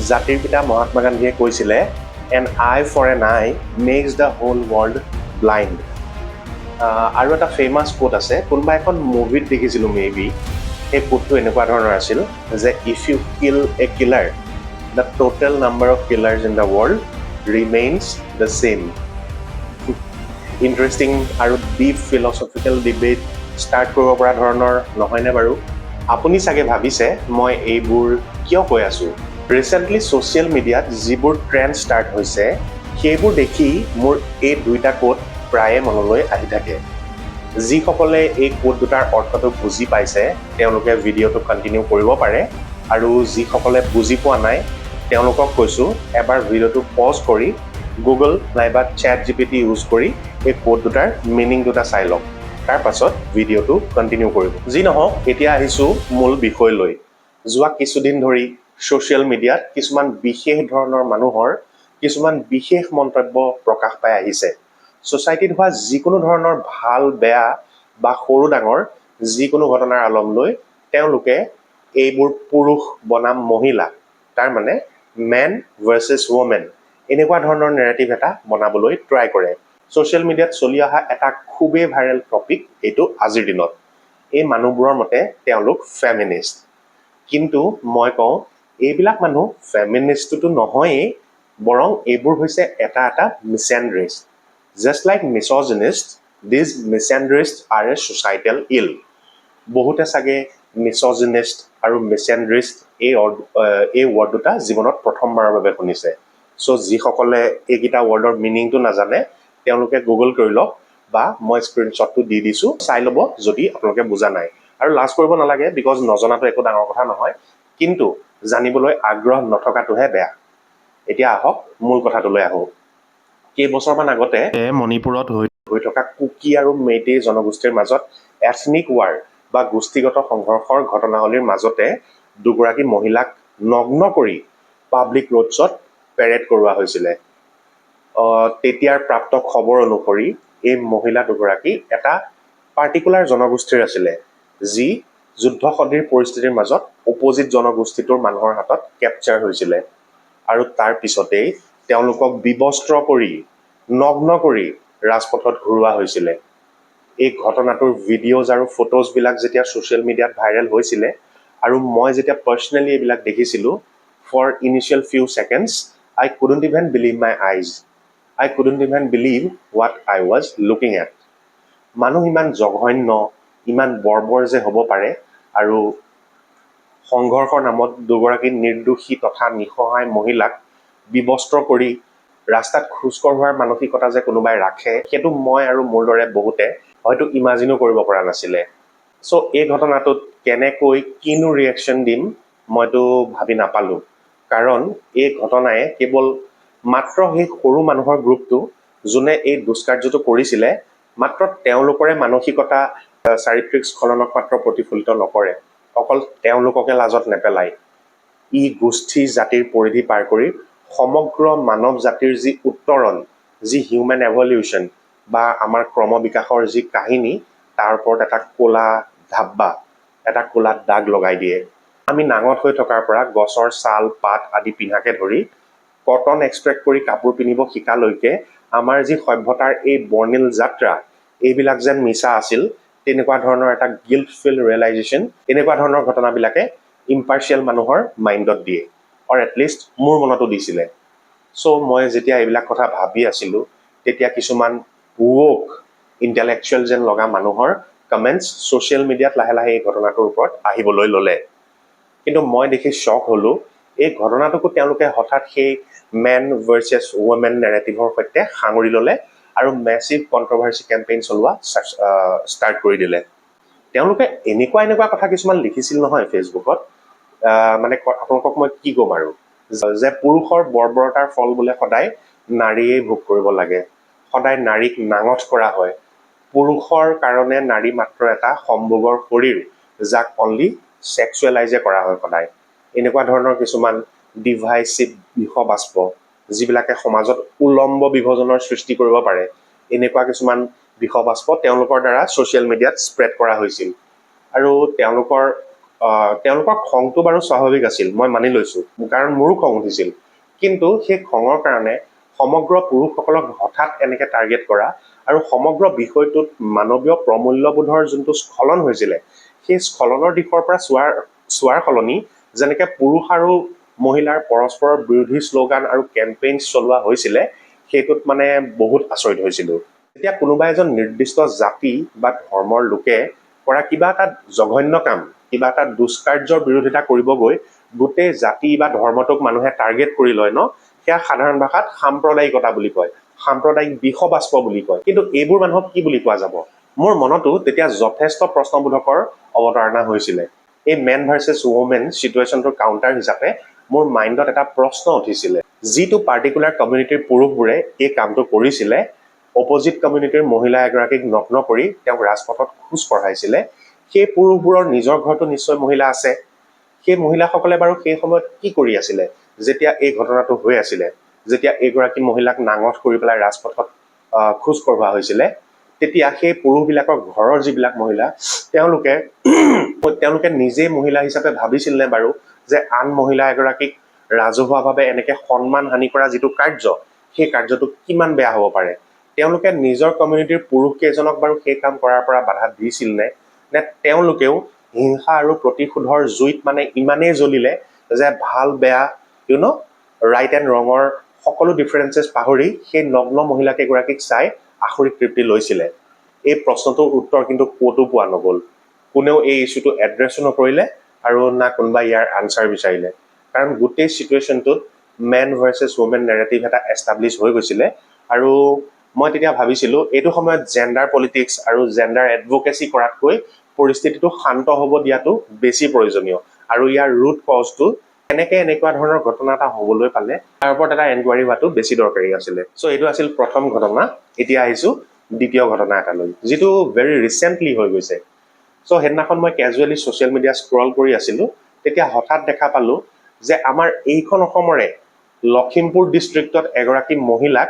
জাতিৰ পিতা মহাত্মা গান্ধীয়ে কৈছিলে an eye for an eye makes the whole world blind. আৰু এটা ফেমাছ কোট আছে, কোনোবা এখন মুভিত দেখিছিলোঁ মেবি। সেই কোটটো এনেকুৱা ধৰণৰ আছিল যে if U kill A killer the total number of killers in the world remains the same. Interesting আৰু ডিপ ফিলচফিকেল ডিবেট ষ্টাৰ্ট কৰিব পৰা ধৰণৰ নহয়নে বাৰু? আপুনি চাগে ভাবিছে মই এইবোৰ কিয় কৈ আছোঁ। ৰিচেণ্টলি ছ'চিয়েল মিডিয়াত যিবোৰ ট্ৰেণ্ড ষ্টাৰ্ট হৈছে সেইবোৰ দেখি মোৰ এই দুইটা কোট প্ৰায়ে মনলৈ আহি থাকে। যিসকলে এই কোট দুটাৰ অৰ্থটো বুজি পাইছে তেওঁলোকে ভিডিঅ'টো কণ্টিনিউ কৰিব পাৰে, আৰু যিসকলে বুজি পোৱা নাই তেওঁলোকক কৈছোঁ এবাৰ ভিডিঅ'টো পজ কৰি গুগল নাইবা ChatGPT ইউজ কৰি এই কোট দুটাৰ মিনিং দুটা চাই লওক, তাৰ পাছত ভিডিঅ'টো কণ্টিনিউ কৰিব। যি নহওক, এতিয়া আহিছোঁ মূল বিষয়লৈ। যোৱা কিছুদিন ধৰি ছ'চিয়েল মিডিয়াত কিছুমান বিশেষ ধৰণৰ মানুহৰ কিছুমান বিশেষ মন্তব্য প্ৰকাশ পাই আহিছে। ছ'চাইটিত হোৱা যিকোনো ধৰণৰ ভাল বেয়া বা সৰু ডাঙৰ যিকোনো ঘটনাৰ আলম লৈ তেওঁলোকে এইবোৰ পুৰুষ বনাম মহিলা, তাৰমানে মেন ভাৰ্চেছ ৱমেন, এনেকুৱা ধৰণৰ নেৰেটিভ এটা বনাবলৈ ট্ৰাই কৰে। ছ'চিয়েল মিডিয়াত চলি অহা এটা খুবেই ভাইৰেল টপিক এইটো আজিৰ দিনত। এই মানুহবোৰৰ মতে তেওঁলোক ফেমিনিষ্ট। কিন্তু মই কওঁ এইবিলাক মানুহ ফেমিনিষ্টটো নহয়েই, বৰং এইবোৰ হৈছে এটা এটা মিছএণ্ড্ৰিষ্ট। জাষ্ট লাইক মিছ'জিনিষ্ট, দিজ মিছএণ্ড্ৰিষ্ট আৰ এ ছ'চাইটেল ইল। বহুতে চাগে মিছ'জিনিষ্ট আৰু মিছএণ্ড্ৰিষ্ট এই ৱৰ্ড দুটা জীৱনত প্ৰথমবাৰৰ বাবে শুনিছে। চ' যিসকলে এইকেইটা ৱৰ্ডৰ মিনিংটো নাজানে তেওঁলোকে গুগল কৰি লওক, বা মই স্ক্ৰীনশ্বটটো দি দিছোঁ, চাই ল'ব যদি আপোনালোকে বুজা নাই। আৰু লাজ কৰিব নালাগে, বিকজ নজনাটো একো ডাঙৰ কথা নহয়, কিন্তু জানিবলৈ আগ্ৰহ নথকাটোহে বেয়া। এতিয়া আহক মূল কথাটোলৈ আহোঁ। কেইবছৰমান আগতে মণিপুৰত হৈ থকা কুকি আৰু মেইটেই জনগোষ্ঠীৰ মাজত এথনিক ৱাৰ বা গোষ্ঠীগত সংঘৰ্ষৰ ঘটনাৱলীৰ মাজতে দুগৰাকী মহিলাক নগ্ন কৰি পাব্লিক ৰোডছত পেৰেড কৰোৱা হৈছিলে। তেতিয়াৰ প্ৰাপ্ত খবৰ অনুসৰি এই মহিলা দুগৰাকী এটা পাৰ্টিকুলাৰ জনগোষ্ঠীৰ আছিলে, যি যুদ্ধসদৃশ পৰিস্থিতিৰ মাজত অপজিট জনগোষ্ঠীটোৰ মানুহৰ হাতত কেপচাৰ হৈছিলে। আৰু তাৰ পিছতেই তেওঁলোকক বিবস্ত্ৰ কৰি নগ্ন কৰি ৰাজপথত ঘূৰোৱা হৈছিলে। এই ঘটনাটোৰ ভিডিঅ'জ আৰু ফটোজবিলাক যেতিয়া ছ'চিয়েল মিডিয়াত ভাইৰেল হৈছিলে আৰু মই যেতিয়া পাৰ্চনেলি এইবিলাক দেখিছিলোঁ, for initial few seconds I couldn't even believe my eyes. I couldn't even believe what I was looking at. মানুহ ইমান জঘন্য, ইমান বৰ্বৰ যে হ'ব পাৰে, আৰু সংঘৰ্ষৰ নামত দুগৰাকী নিৰ্দোষী তথা নিসহায় মহিলাক বিবস্ত্ৰ কৰি ৰাস্তাত খোজ কঢ়োৱাৰ মানসিকতা যে কোনোবাই ৰাখে, সেইটো মই আৰু মোৰ দৰে বহুতে হয়তো ইমাজিনো কৰিব পৰা নাছিলে। চ' এই ঘটনাটোত কেনেকৈ কিনো ৰিয়েকশ্যন দিম মইতো ভাবি নাপালোঁ, কাৰণ এই ঘটনাই কেৱল মাত্ৰ সেই সৰু মানুহৰ গ্ৰুপটো যোনে এই দুষ্কাৰ্যটো কৰিছিলে, মাত্ৰ তেওঁলোকৰে মানসিকতা চাৰিত্ৰিক স্খলনক মাত্ৰ প্ৰতিফলিত নকৰে, অকল তেওঁলোককে লাজত নেপেলায়। ই গোষ্ঠী জাতিৰ পৰিধি পাৰ কৰি সমগ্ৰ মানৱ জাতিৰ যি উত্তৰণ, যি হিউমেন এভলিউশ্যন বা আমাৰ ক্ৰমবিকাশৰ যি কাহিনী, তাৰ ওপৰত এটা ক'লা ধাব্বা, এটা ক'লা দাগ লগাই দিয়ে। আমি নাঙঠ হৈ থকাৰ পৰা গছৰ ছাল পাত আদি পিন্ধাকে ধৰি কটন এক্সট্ৰেক্ট কৰি কাপোৰ পিন্ধিব শিকালৈকে আমাৰ যি সভ্যতাৰ এই বৰ্ণিল যাত্ৰা, এইবিলাক যেন মিছা আছিল, তেনেকুৱা ধৰণৰ এটা গিল্ট ফিল ৰিয়েলাইজেশ্যন এনেকুৱা ধৰণৰ ঘটনাবিলাকে ইম্পাৰ্চিয়েল মানুহৰ মাইণ্ডত দিয়ে, অৰ এটলিষ্ট মোৰ মনতো দিছিলে। চ' মই যেতিয়া এইবিলাক কথা ভাবি আছিলোঁ, তেতিয়া কিছুমান ৱ'ক ইণ্টেলেকচুৱেল যেন লগা মানুহৰ কমেণ্টছ ছ'চিয়েল মিডিয়াত লাহে লাহে এই ঘটনাটোৰ ওপৰত আহিবলৈ ল'লে। কিন্তু মই দেখি শ্বক হ'লোঁ, এই ঘটনাটোকো তেওঁলোকে হঠাৎ সেই মেন ভাৰ্চেছ ৱমেন নেৰেটিভৰ সৈতে সাঙুৰি ল'লে আৰু মেছিভ কণ্ট্ৰভাৰ্চি কেম্পেইন চলোৱা ষ্টাৰ্ট কৰি দিলে। তেওঁলোকে এনেকুৱা কথা কিছুমান লিখিছিল নহয় ফেচবুকত, মানে আপোনালোকক মই কি ক'ম আৰু, যে পুৰুষৰ বৰ্বৰতাৰ ফল বোলে সদায় নাৰীয়েই ভোগ কৰিব লাগে, সদায় নাৰীক নাঙঠ কৰা হয়, পুৰুষৰ কাৰণে নাৰী মাত্ৰ এটা সম্ভোগৰ শৰীৰ, যাক অনলি ছেক্সুৱেলাইজে কৰা হয় সদায়। এনেকুৱা ধৰণৰ কিছুমান ডিভাইচিভ বিষবাষ্প, যিবিলাকে সমাজত উলম্ব বিভাজনৰ সৃষ্টি কৰিব পাৰে, এনেকুৱা কিছুমান বিষবাষ্প তেওঁলোকৰ দ্বাৰা ছ'চিয়েল মিডিয়াত স্প্ৰেড কৰা হৈছিল। আৰু তেওঁলোকৰ তেওঁলোকৰ খংটো বাৰু স্বাভাৱিক আছিল, মই মানি লৈছোঁ, কাৰণ মোৰো খং উঠিছিল। কিন্তু সেই খঙৰ কাৰণে সমগ্ৰ পুৰুষসকলক হঠাৎ এনেকৈ টাৰ্গেট কৰা আৰু সমগ্ৰ বিষয়টোত মানৱীয় প্ৰমূল্যবোধৰ যোনটো স্খলন হৈছিলে, সেই স্খলনৰ দিশৰ পৰা চোৱাৰ সলনি যেনেকৈ পুৰুষ আৰু মহিলাৰ পৰস্পৰৰ বিৰোধী শ্লোগান আৰু কেম্পেইন চলোৱা হৈছিলে, সেইটোত মানে বহুত আচৰিত হৈছিলোঁ। যেতিয়া কোনোবা এজন নিৰ্দিষ্ট জাতি বা ধৰ্মৰ লোকে কৰা কিবা এটা জঘন্য কাম, কিবা এটা দুষ্কাৰ্যৰ বিৰোধিতা কৰিব গৈ গোটেই জাতি বা ধৰ্মটোক মানুহে টাৰ্গেট কৰি লয় ন, সেয়া সাধাৰণ ভাষাত সাম্প্ৰদায়িকতা বুলি কয়, সাম্প্ৰদায়িক বিষবাষ্প বুলি কয়। কিন্তু এইবোৰ মানুহক কি বুলি কোৱা যাব? মোৰ মনতো তেতিয়া যথেষ্ট প্ৰশ্নবোধকৰ অৱতাৰণা হৈছিলে। এই মেন ভাৰ্চেছ ৱমেন চিটুৱেশ্যনটোৰ কাউণ্টাৰ হিচাপে মোৰ মাইণ্ডত এটা প্ৰশ্ন উঠিছিলে, যিটো পাৰ্টিকুলাৰ কমিউনিটিৰ পুৰুষবোৰে এই কামটো কৰিছিলে, অপজিট কমিউনিটিৰ মহিলা এগৰাকীক নগ্ন কৰি তেওঁক ৰাজপথত খোজ কঢ়াইছিলে, সেই পুৰুষবোৰৰ নিজৰ ঘৰতো নিশ্চয় মহিলা আছে। সেই মহিলাসকলে বাৰু সেই সময়ত কি কৰি আছিলে যেতিয়া এই ঘটনাটো হৈ আছিলে, যেতিয়া এইগৰাকী মহিলাক নাঙঠ কৰি পেলাই ৰাজপথত খোজ কঢ়োৱা হৈছিলে? তেতিয়া সেই পুৰুষবিলাকৰ ঘৰৰ যিবিলাক মহিলা, তেওঁলোকে নিজেই মহিলা হিচাপে ভাবিছিল নে বাৰু যে আন মহিলা এগৰাকীক ৰাজহুৱাভাৱে এনেকে সন্মান হানি কৰা যিটো কাৰ্য, সেই কাৰ্যটো কিমান বেয়া হ'ব পাৰে? তেওঁলোকে নিজৰ কমিউনিটিৰ পুৰুষ কেইজনক বাৰু সেই কাম কৰাৰ পৰা বাধা দিছিল নে? নে তেওঁলোকেও হিংসা আৰু প্ৰতিশোধৰ জুইত মানে ইমানেই জ্বলিলে যে ভাল বেয়া ৰাইট এণ্ড ৰঙৰ সকলো ডিফাৰেঞ্চেছ পাহৰি সেই নগ্ন মহিলাকেইগৰাকীক চাই আখৰিক তৃপ্তি লৈছিলে? এই প্ৰশ্নটোৰ উত্তৰ কিন্তু ক'তো পোৱা নগ'ল। কোনেও এই ইছ্যুটো এড্ৰেছো নকৰিলে আৰু না কোনোবা ইয়াৰ আনচাৰ বিচাৰিলে। কাৰণ গোটেই চিটুৱেশ্যনটোত মেন ভাৰ্চেছ ৱমেন নেৰেটিভ এটা এষ্টাব্লিছ হৈ গৈছিলে। আৰু মই তেতিয়া ভাবিছিলোঁ এইটো সময়ত জেণ্ডাৰ পলিটিক্স আৰু জেণ্ডাৰ এডভকেচি কৰাতকৈ পৰিস্থিতিটো শান্ত হ'ব দিয়াটো বেছি প্ৰয়োজনীয়। আৰু ইয়াৰ ৰুট কজটো কেনেকৈ এনেকুৱা ধৰণৰ ঘটনা এটা হ'বলৈ পালে তাৰ ওপৰত এটা এনকুৱাৰী হোৱাটো বেছি দৰকাৰী আছিলে। চ' এইটো আছিল প্ৰথম ঘটনা। এতিয়া আহিছোঁ দ্বিতীয় ঘটনা এটালৈ, যিটো ভেৰি ৰিচেণ্টলি হৈ গৈছে। চ' সেইদিনাখন মই কেজুৱেলি ছ'চিয়েল মিডিয়া স্ক্ৰল কৰি আছিলোঁ, তেতিয়া হঠাৎ দেখা পালোঁ যে আমাৰ এইখন অসমৰে লখিমপুৰ ডিষ্ট্ৰিক্টত এগৰাকী মহিলাক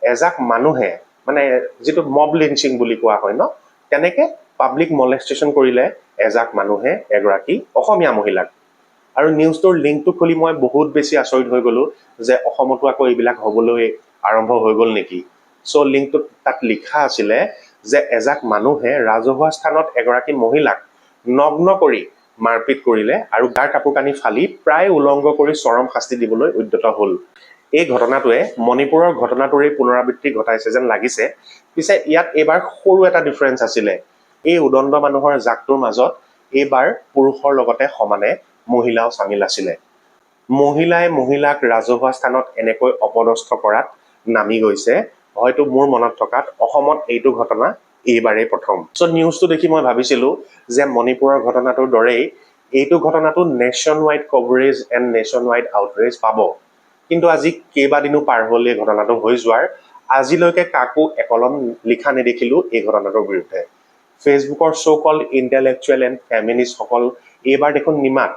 এজাক মানুহে, মানে যিটো মব লিঞ্চিং বুলি কোৱা হয় ন, তেনেকে পাব্লিক মলেষ্টেশ্যন কৰিলে এজাক মানুহে এগৰাকী অসমীয়া মহিলাক। আৰু নিউজটোৰ লিংকটো খুলি মই বহুত বেছি আচৰিত হৈ গ'লোঁ যে অসমতো আকৌ এইবিলাক হ'বলৈ আৰম্ভ হৈ গ'ল নেকি। চ' লিংকটোত তাত লিখা আছিলে যে এজাক মানুহে ৰাজহুৱা স্থানত এগৰাকী মহিলাক নগ্ন কৰি মাৰপিট কৰিলে আৰু গাৰ কাপোৰ কানি ফালি প্ৰায় উলংঘ কৰি চৰম শাস্তি দিবলৈ উদ্যত হ'ল। এই ঘটনাটোৱে মণিপুৰৰ ঘটনাটোৰেই পুনৰাবৃত্তি ঘটাইছে যেন লাগিছে। পিছে ইয়াত এইবাৰ সৰু এটা ডিফাৰেঞ্চ আছিলে। এই উদণ্ড মানুহৰ জাকটোৰ মাজত এইবাৰ পুৰুষৰ লগতে সমানে মহিলাও চামিল আছিলে। মহিলাই মহিলাক ৰাজহুৱা স্থানত এনেকৈ অপদস্থ কৰাত নামি গৈছে, হয়তো মোৰ মনত থকাত অসমত এইটো ঘটনা এইবাৰেই প্ৰথম। চ' নিউজটো দেখি মই ভাবিছিলোঁ যে মণিপুৰৰ ঘটনাটোৰ দৰেই এইটো ঘটনাটো nationwide coverage and nationwide outrage পাব। কিন্তু আজি কেইবাদিনো পাৰ হ'ল এই ঘটনাটো হৈ যোৱাৰ, আজিলৈকে কাকো একলম লিখা নেদেখিলোঁ এই ঘটনাটোৰ বিৰুদ্ধে। ফেচবুকৰ চ' কল্ড ইণ্টেলেকচুৱেল এণ্ড ফেমিনিষ্টসকল এইবাৰ দেখোন নিমাত।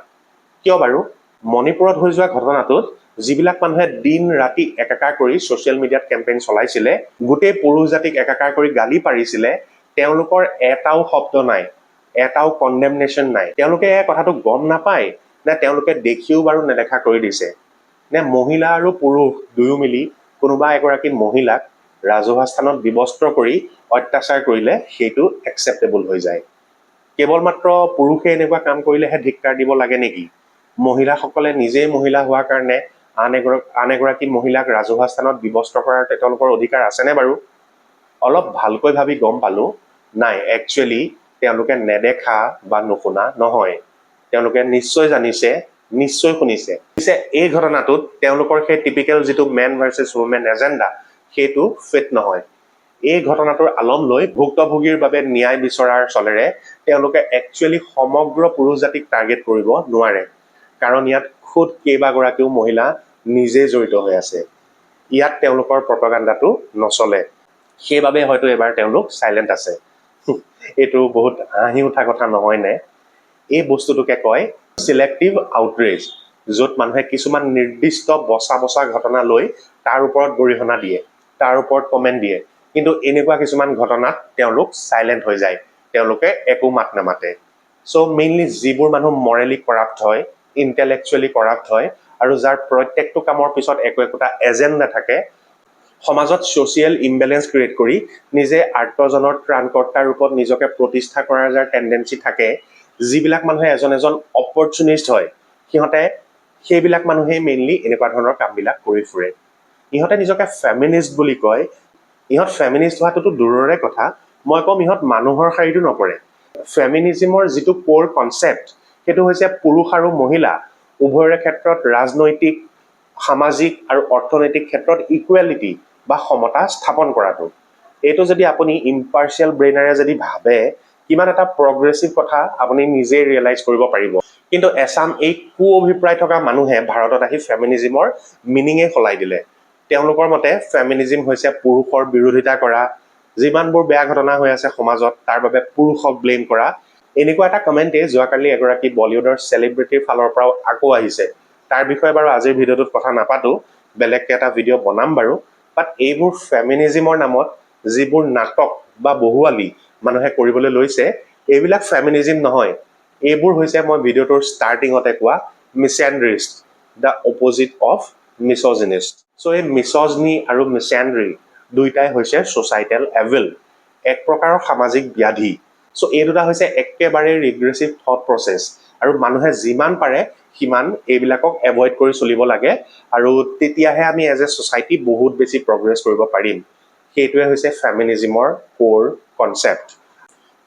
কিয় বাৰু? মণিপুৰত হৈ যোৱা ঘটনাটোত যিবিলাক মানুহে দিন ৰাতি একাকাৰ কৰি ছ'চিয়েল মিডিয়াত কেম্পেইন চলাইছিলে, গোটেই পুৰুষ জাতিক একাকাৰ কৰি গালি পাৰিছিলে, তেওঁলোকৰ এটাও শব্দ নাই, এটাও কণ্ডেমনেশ্যন নাই। তেওঁলোকে এই কথাটো গম নাপায় নে তেওঁলোকে দেখিও বাৰু নেদেখা কৰি দিছে? নে মহিলা আৰু পুৰুষ দুয়ো মিলি কোনোবা এগৰাকী মহিলাক ৰাজহুৱা স্থানত বিবস্ত্ৰ কৰি অত্যাচাৰ কৰিলে সেইটো একচেপ্টেবল হৈ যায়? কেৱল মাত্ৰ পুৰুষে এনেকুৱা কাম কৰিলেহে ধিক্কাৰ দিব লাগে নেকি? মহিলাসকলে নিজেই মহিলা হোৱাৰ কাৰণে আন এগৰাকী মহিলাক ৰাজহুৱা স্থানত বিবস্ত্ৰ কৰাৰ তেওঁলোকৰ অধিকাৰ আছেনে বাৰু? অলপ ভালকৈ ভাবি গম পালোঁ, নাই, একচুৱেলি তেওঁলোকে নেদেখা বা নুশুনা নহয়। তেওঁলোকে নিশ্চয় জানিছে, নিশ্চয় শুনিছে। পিছে এই ঘটনাটোত তেওঁলোকৰ সেই টিপিকেল যিটো মেন ভাৰ্চেছ ৱমেন এজেণ্ডা, সেইটো ফিট নহয়। এই ঘটনাটোৰ আলম লৈ ভুক্তভোগীৰ বাবে ন্যায় বিচৰাৰ চলেৰে তেওঁলোকে একচুৱেলি সমগ্ৰ পুৰুষ জাতিক টাৰ্গেট কৰিব নোৱাৰে। কাৰণ ইয়াত খুদ কেইবাগৰাকীও মহিলা নিজে জড়িত হৈ আছে। ইয়াত তেওঁলোকৰ প্ৰপাগাণ্ডাটো নচলে। সেইবাবে হয়তো এবাৰ তেওঁলোক চাইলেণ্ট আছে। এইটো বহুত হাঁহি উঠা কথা নহয়নে? এই বস্তুটোকে কয় চিলেক্টিভ আউটৰেজ, য'ত মানুহে কিছুমান নিৰ্দিষ্ট বচা ঘটনা লৈ তাৰ ওপৰত গৰিহণা দিয়ে, তাৰ ওপৰত কমেণ্ট দিয়ে। কিন্তু এনেকুৱা কিছুমান ঘটনাত তেওঁলোক চাইলেণ্ট হৈ যায়, তেওঁলোকে একো মাত নামাতে। চ' মেইনলি যিবোৰ মানুহ মৰেলি কৰাপ্ট হয়, ইণ্টেলেকচুৱেলি কৰাপ্ট হয়, আৰু যাৰ প্ৰত্যেকটো কামৰ পিছত একো একোটা এজেণ্ডা থাকে, সমাজত ছ'চিয়েল ইমবেলেঞ্চ ক্ৰিয়েট কৰি নিজে আৰ্তজনৰ ত্ৰাণকৰ্তাৰ ৰূপত নিজকে প্ৰতিষ্ঠা কৰাৰ যাৰ টেণ্ডেঞ্চি থাকে, যিবিলাক মানুহে এজন অপৰচুনিষ্ট হয়, সিহঁতে সেইবিলাক মানুহেই মেইনলি এনেকুৱা ধৰণৰ কামবিলাক কৰি ফুৰে। ইহঁতে নিজকে ফেমিনিষ্ট বুলি কয়। ইহঁত ফেমিনিষ্ট হোৱাটোতো দূৰৰে কথা, মই ক'ম ইহঁত মানুহৰ শাৰীতো নপৰে। ফেমিনিজিমৰ যিটো ক'ৰ কনচেপ্ট, সেইটো হৈছে পুৰুষ আৰু মহিলা উভয়ৰে ক্ষেত্ৰত ৰাজনৈতিক, সামাজিক আৰু অৰ্থনৈতিক ক্ষেত্ৰত ইকুৱেলিটি বা সমতা স্থাপন কৰাটো। এইটো যদি আপুনি ইম্পাৰ্চিয়েল ব্ৰেইনেৰে যদি ভাবে, কিমান এটা প্ৰগ্ৰেছিভ কথা আপুনি নিজেই ৰিয়েলাইজ কৰিব পাৰিব। কিন্তু এচাম এই কু অভিপ্ৰায় থকা মানুহে ভাৰতত আহি ফেমিনিজিমৰ মিনিঙে সলাই দিলে। তেওঁলোকৰ মতে ফেমিনিজিম হৈছে পুৰুষৰ বিৰোধিতা কৰা, যিমানবোৰ বেয়া ঘটনা হৈ আছে সমাজত তাৰ বাবে পুৰুষক ব্লেম কৰা। এনেকুৱা এটা কমেণ্টে যোৱাকালি এগৰাকী বলিউডৰ চেলিব্ৰিটিৰ ফালৰ পৰাও আকৌ আহিছে। তাৰ বিষয়ে বাৰু আজিৰ ভিডিঅ'টোত কথা নাপাতো, বেলেগকৈ এটা ভিডিঅ' বনাম বাৰু। বাট এইবোৰ ফেমিনিজিমৰ নামত যিবোৰ নাটক বা বহুৱালি মানুহে কৰিবলৈ লৈছে, এইবিলাক ফেমিনিজিম নহয়। এইবোৰ হৈছে মই ভিডিঅ'টোৰ ষ্টাৰ্টিঙতে কোৱা মিছএণ্ড্ৰিষ্ট, দ্য অপজিট অফ মিছজিনিষ্ট। চ' এই মিছজনি আৰু মিছএণ্ড্ৰি দুইটাই হৈছে ছ'চাইটেল এভিল, এক প্ৰকাৰৰ সামাজিক ব্যাধি। চ' এই দুটা হৈছে একেবাৰে ৰিগ্ৰেছিভ থট প্ৰচেছ, আৰু মানুহে যিমান পাৰে সিমান এইবিলাকক এভইড কৰি চলিব লাগে, আৰু তেতিয়াহে আমি এজ এ ছ'চাইটি বহুত বেছি প্ৰগ্ৰেছ কৰিব পাৰিম। সেইটোৱে হৈছে ফেমিনিজিমৰ ক'ৰ কনচেপ্ট।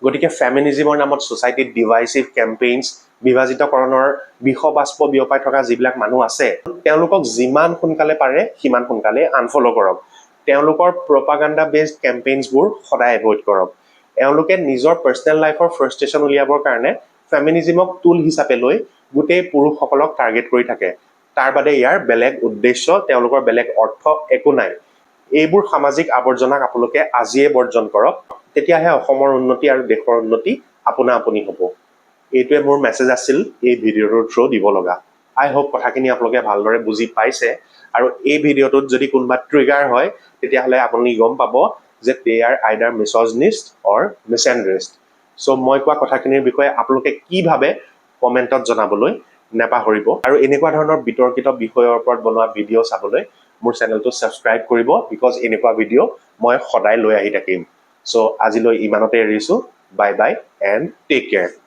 গতিকে ফেমিনিজিমৰ নামত ছ'চাইটিত ডিভাইচিভ কেম্পেইনছ, বিভাজিতকৰণৰ বিষবাষ্প বিয়পাই থকা যিবিলাক মানুহ আছে, তেওঁলোকক যিমান সোনকালে পাৰে সিমান সোনকালে আনফল' কৰক। তেওঁলোকৰ প্ৰপাগাণ্ডা বেছড কেম্পেইনছবোৰ সদায় এভইড কৰক। এওঁলোকে নিজৰ পাৰ্চনেল লাইফৰ ফ্ৰাষ্ট্ৰেশ্যন উলিয়াবৰ কাৰণে ফেমিনিজিমক টুল হিচাপে লৈ গোটেই পুৰুষসকলক টাৰ্গেট কৰি থাকে। তাৰ বাদে ইয়াৰ বেলেগ উদ্দেশ্য, তেওঁলোকৰ বেলেগ অৰ্থ একো নাই। এইবোৰ সামাজিক আৱৰ্জনাক আপোনালোকে আজিয়ে বৰ্জন কৰক, তেতিয়াহে অসমৰ উন্নতি আৰু দেশৰ উন্নতি আপোনা আপুনি হ'ব। এইটোৱে মোৰ মেছেজ আছিল এই ভিডিঅ'টোৰ থ্ৰু দিব লগা। আই হোপ কথাখিনি আপোনালোকে ভালদৰে বুজি পাইছে, আৰু এই ভিডিঅ'টোত যদি কোনোবা ট্ৰিগাৰ হয় তেতিয়াহ'লে আপুনি গম পাব যে দে আৰ আইডাৰ মিছজিনিষ্ট অৰ মিছএণ্ড্ৰিষ্ট। চ' মই কোৱা কথাখিনিৰ বিষয়ে আপোনালোকে কি ভাবে কমেণ্টত জনাবলৈ নেপাহৰিব, আৰু এনেকুৱা ধৰণৰ বিতৰ্কিত বিষয়ৰ ওপৰত বনোৱা ভিডিঅ' চাবলৈ মোৰ চেনেলটো ছাবস্ক্ৰাইব কৰিব, বিকজ এনেকুৱা ভিডিঅ' মই সদায় লৈ আহি থাকিম। চ' আজিলৈ ইমানতে এৰিছোঁ। Bye bye and take care.